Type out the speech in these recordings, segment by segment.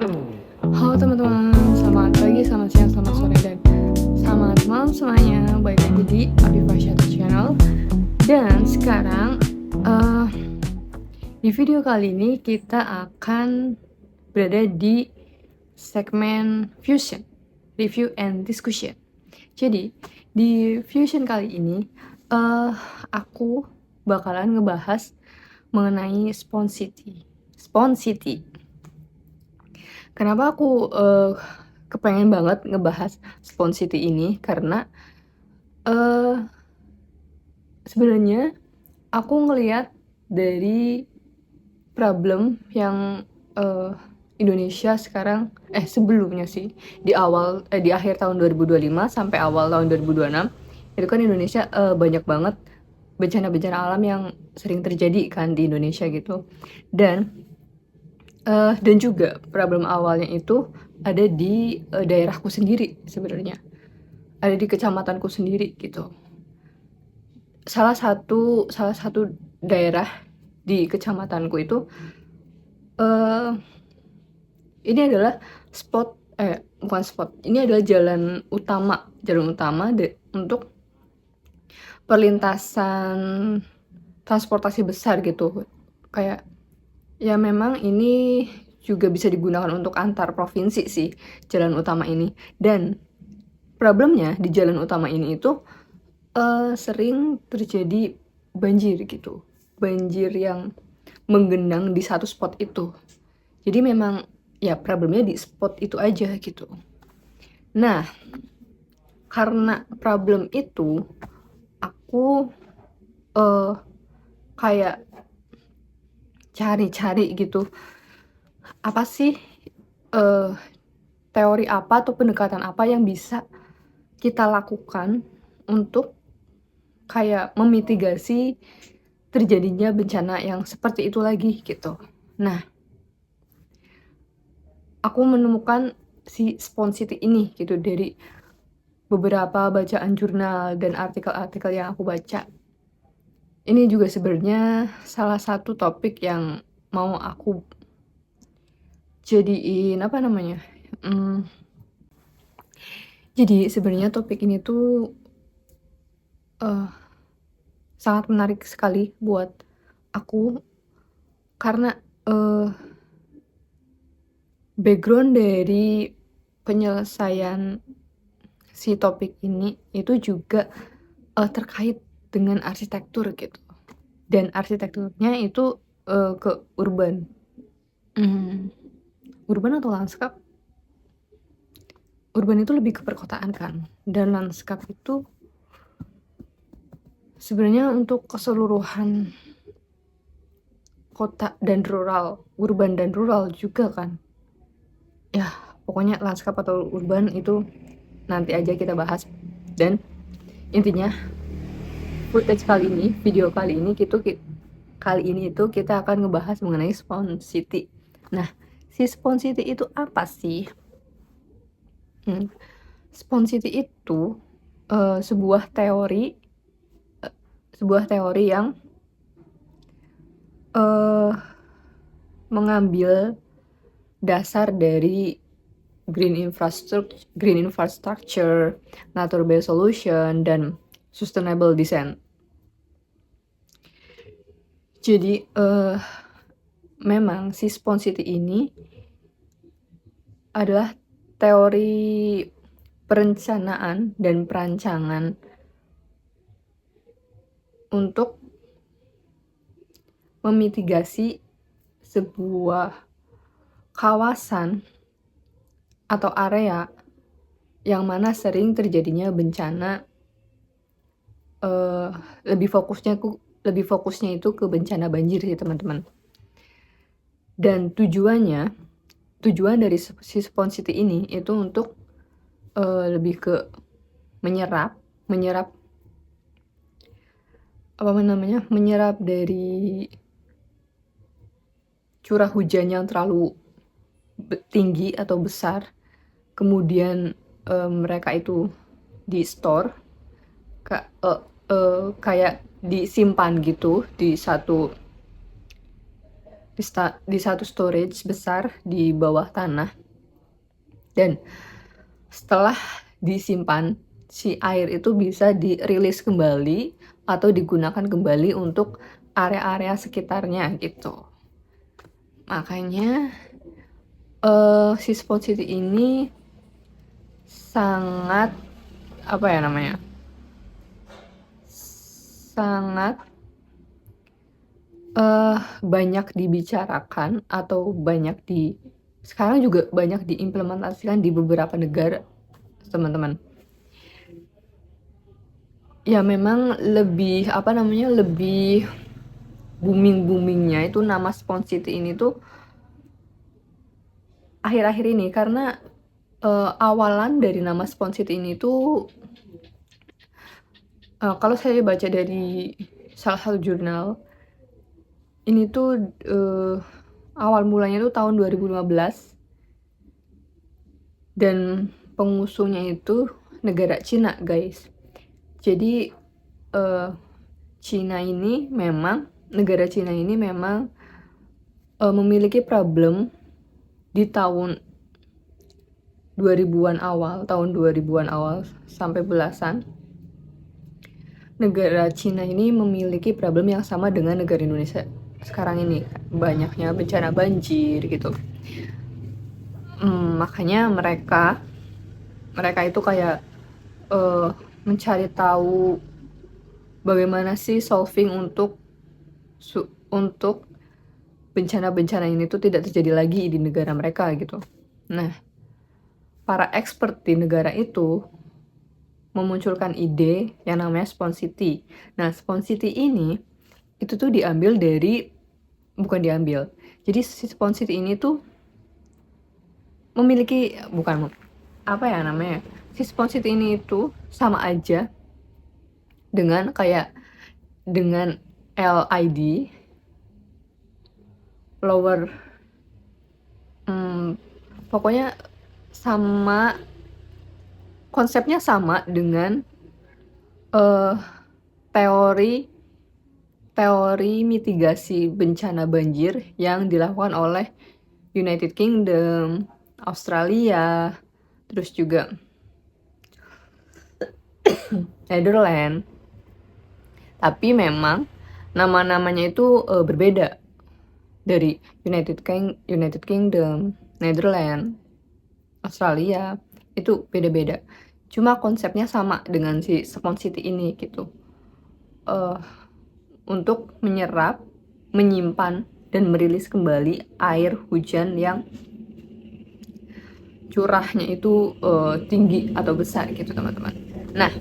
Halo teman-teman, selamat pagi, selamat siang, selamat sore, dan selamat malam semuanya. Balik lagi di Afifah Shadow Channel. Dan sekarang di video kali ini kita akan berada di segmen Fusion, Review and Discussion. Jadi di Fusion kali ini aku bakalan ngebahas mengenai Sponsity. Kenapa aku kepengen banget ngebahas Sponsity ini, karena sebenarnya aku ngelihat dari problem yang Indonesia sekarang, sebelumnya sih, di akhir tahun 2025 sampai awal tahun 2026 itu kan Indonesia banyak banget bencana-bencana alam yang sering terjadi kan di Indonesia gitu. Dan juga problem awalnya itu ada di daerahku sendiri sebenarnya, ada di kecamatanku sendiri gitu. Salah satu daerah di kecamatanku itu ini adalah bukan spot, ini adalah jalan utama untuk perlintasan transportasi besar gitu. Kayak ya memang ini juga bisa digunakan untuk antar provinsi sih, jalan utama ini. Dan problemnya di jalan utama ini itu sering terjadi banjir gitu. Banjir yang menggenang di satu spot itu. Jadi memang ya problemnya di spot itu aja gitu. Nah, karena problem itu aku kayak cari-cari gitu, apa sih teori apa atau pendekatan apa yang bisa kita lakukan untuk kayak memitigasi terjadinya bencana yang seperti itu lagi gitu. Nah, aku menemukan si Sponsity ini gitu dari beberapa bacaan jurnal dan artikel-artikel yang aku baca. Ini juga sebenarnya salah satu topik yang mau aku jadiin jadi sebenarnya topik ini tuh sangat menarik sekali buat aku, karena background dari penyelesaian si topik ini itu juga terkait dengan arsitektur gitu. Dan arsitekturnya itu ke urban. Urban atau lanskap? Urban itu lebih ke perkotaan kan, dan lanskap itu sebenarnya untuk keseluruhan kota dan rural, urban dan rural juga kan. Ya, pokoknya lanskap atau urban itu nanti aja kita bahas. Dan intinya video kali ini itu kita akan ngebahas mengenai Sponsity. Nah, si Sponsity itu apa sih? Sponsity itu sebuah teori yang mengambil dasar dari green infrastructure, nature-based solution, dan sustainable design. Jadi memang si Sponsity ini adalah teori perencanaan dan perancangan untuk memitigasi sebuah kawasan atau area yang mana sering terjadinya bencana, lebih fokusnya itu ke bencana banjir sih teman-teman. Dan tujuan dari si Sponsity ini itu untuk lebih ke menyerap dari curah hujan yang terlalu tinggi atau besar, kemudian mereka itu di store kayak disimpan gitu di di satu storage besar di bawah tanah, dan setelah disimpan si air itu bisa dirilis kembali atau digunakan kembali untuk area-area sekitarnya gitu. Makanya si Spot City ini sangat sangat banyak dibicarakan atau sekarang juga banyak diimplementasikan di beberapa negara, teman-teman. Ya memang lebih lebih boomingnya itu nama Spot City ini tuh akhir-akhir ini, karena awalan dari nama Spot City ini tuh kalau saya baca dari salah satu jurnal, ini tuh awal mulanya tuh tahun 2015, dan pengusungnya itu negara Cina, guys. Jadi negara Cina ini memang memiliki problem di tahun 2000-an awal sampai belasan. Negara Cina ini memiliki problem yang sama dengan negara Indonesia sekarang ini, banyaknya bencana banjir gitu. Makanya mereka itu kayak mencari tahu bagaimana sih solving untuk bencana-bencana ini tuh tidak terjadi lagi di negara mereka gitu. Nah, para expert di negara itu memunculkan ide yang namanya Spot City. Nah, Spot City ini itu tuh jadi si Spot City ini tuh memiliki si Spot City ini itu sama aja dengan LID, lower, pokoknya sama, konsepnya sama dengan teori mitigasi bencana banjir yang dilakukan oleh United Kingdom, Australia, terus juga Netherlands. Tapi memang nama-namanya itu berbeda dari United Kingdom, Netherlands, Australia, itu beda-beda. Cuma konsepnya sama dengan si Spot City ini gitu. Untuk menyerap, menyimpan, dan merilis kembali air hujan yang curahnya itu tinggi atau besar gitu, teman-teman. Nah,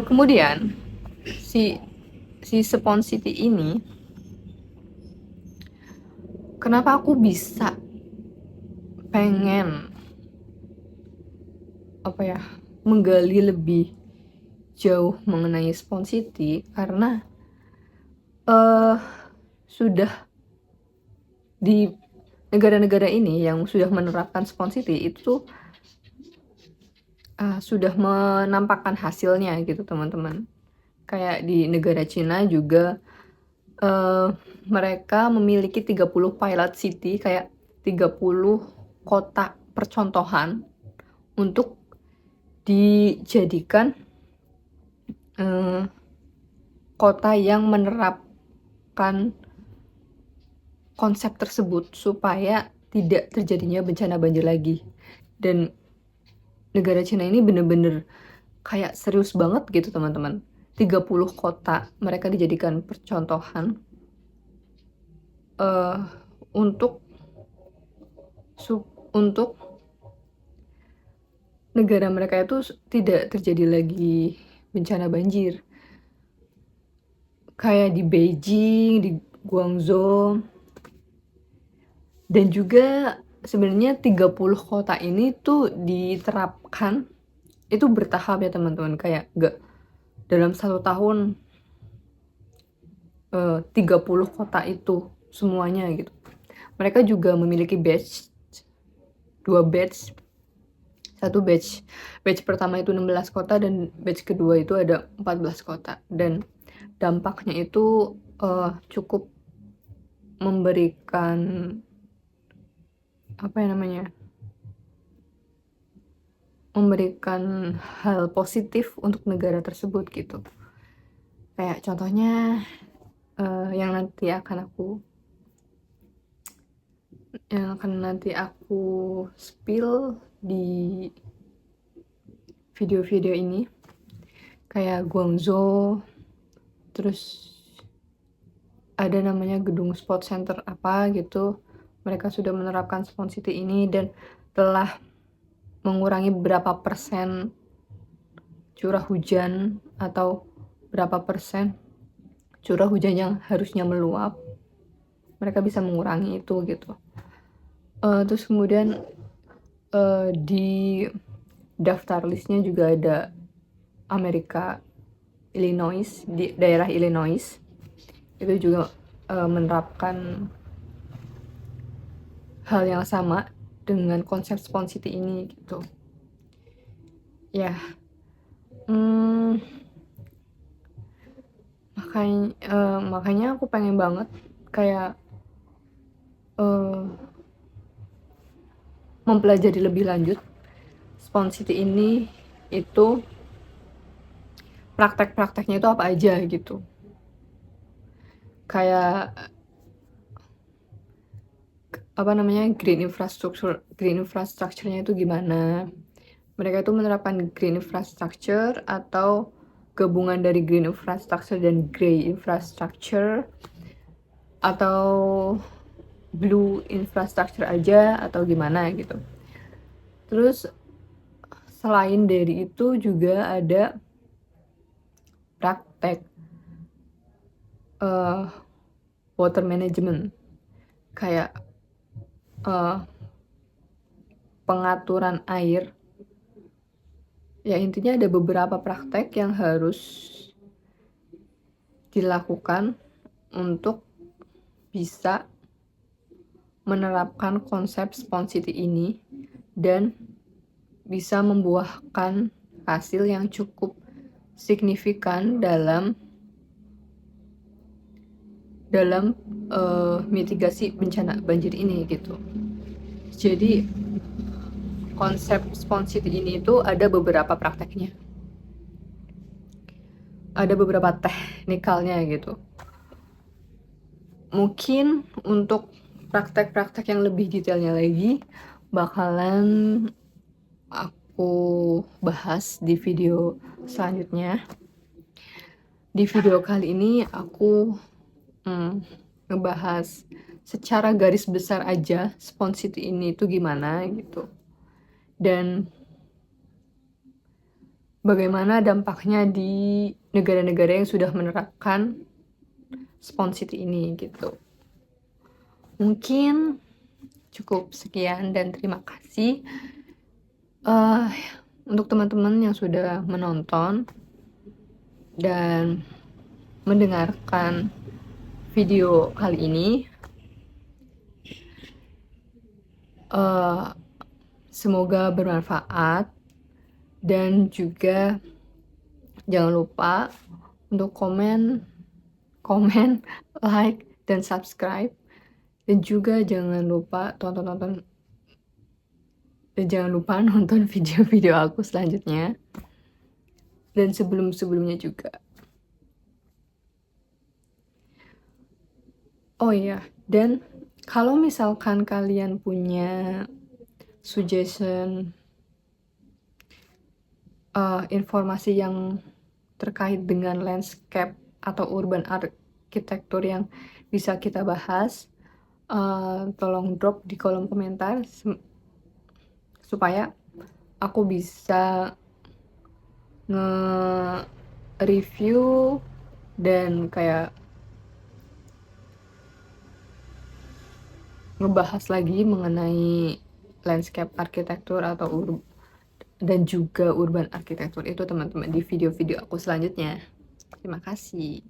kemudian si Spot City ini, kenapa aku bisa pengen menggali lebih jauh mengenai Spot City, karena sudah di negara-negara ini yang sudah menerapkan Spot City itu sudah menampakkan hasilnya gitu, teman-teman. Kayak di negara Cina juga mereka memiliki 30 pilot city, kayak 30 kota percontohan untuk dijadikan kota yang menerapkan konsep tersebut supaya tidak terjadinya bencana banjir lagi. Dan negara Cina ini bener-bener kayak serius banget gitu, teman-teman. 30 kota mereka dijadikan percontohan untuk negara mereka itu tidak terjadi lagi bencana banjir. Kayak di Beijing, di Guangzhou, dan juga sebenarnya 30 kota ini tuh diterapkan itu bertahap ya, teman-teman. Kayak gak dalam 1 tahun 30 kota itu semuanya gitu. Mereka juga memiliki batch, 2 batch. 1 batch pertama itu 16 kota dan batch kedua itu ada 14 kota. Dan dampaknya itu cukup memberikan, apa ya namanya, memberikan hal positif untuk negara tersebut gitu. Kayak contohnya, yang nanti aku spill di video-video ini, kayak Guangzhou, terus ada namanya gedung sport center apa gitu, mereka sudah menerapkan Smart City ini dan telah mengurangi berapa persen curah hujan atau berapa persen curah hujan yang harusnya meluap, mereka bisa mengurangi itu gitu. Terus kemudian di daftar listnya juga ada Amerika, Illinois, di daerah Illinois itu juga menerapkan hal yang sama dengan konsep Smart City ini gitu. Ya, makanya aku pengen banget kayak mempelajari lebih lanjut Smart City ini, itu praktek-prakteknya itu apa aja gitu. Kayak apa namanya, green infrastructure-nya itu gimana. Mereka itu menerapkan green infrastructure atau gabungan dari green infrastructure dan grey infrastructure, atau blue infrastructure aja atau gimana gitu. Terus selain dari itu juga ada praktek water management, kayak pengaturan air. Ya intinya ada beberapa praktek yang harus dilakukan untuk bisa menerapkan konsep Smart City ini dan bisa membuahkan hasil yang cukup signifikan dalam mitigasi bencana banjir ini gitu. Jadi konsep Smart City ini itu ada beberapa prakteknya, ada beberapa teknikalnya gitu. Mungkin untuk praktek-praktek yang lebih detailnya lagi bakalan aku bahas di video selanjutnya. Di video kali ini aku ngebahas secara garis besar aja Smart City ini itu gimana gitu, dan bagaimana dampaknya di negara-negara yang sudah menerapkan Smart City ini gitu. Mungkin cukup sekian dan terima kasih untuk teman-teman yang sudah menonton dan mendengarkan video kali ini. Semoga bermanfaat, dan juga jangan lupa untuk komen, like, dan subscribe, dan juga jangan lupa nonton video-video aku selanjutnya dan sebelumnya juga. Oh iya, dan kalau misalkan kalian punya suggestion informasi yang terkait dengan landscape atau urban architecture yang bisa kita bahas, tolong drop di kolom komentar supaya aku bisa nge-review dan kayak ngebahas lagi mengenai landscape architecture atau dan juga urban architecture itu teman-teman di video-video aku selanjutnya. Terima kasih.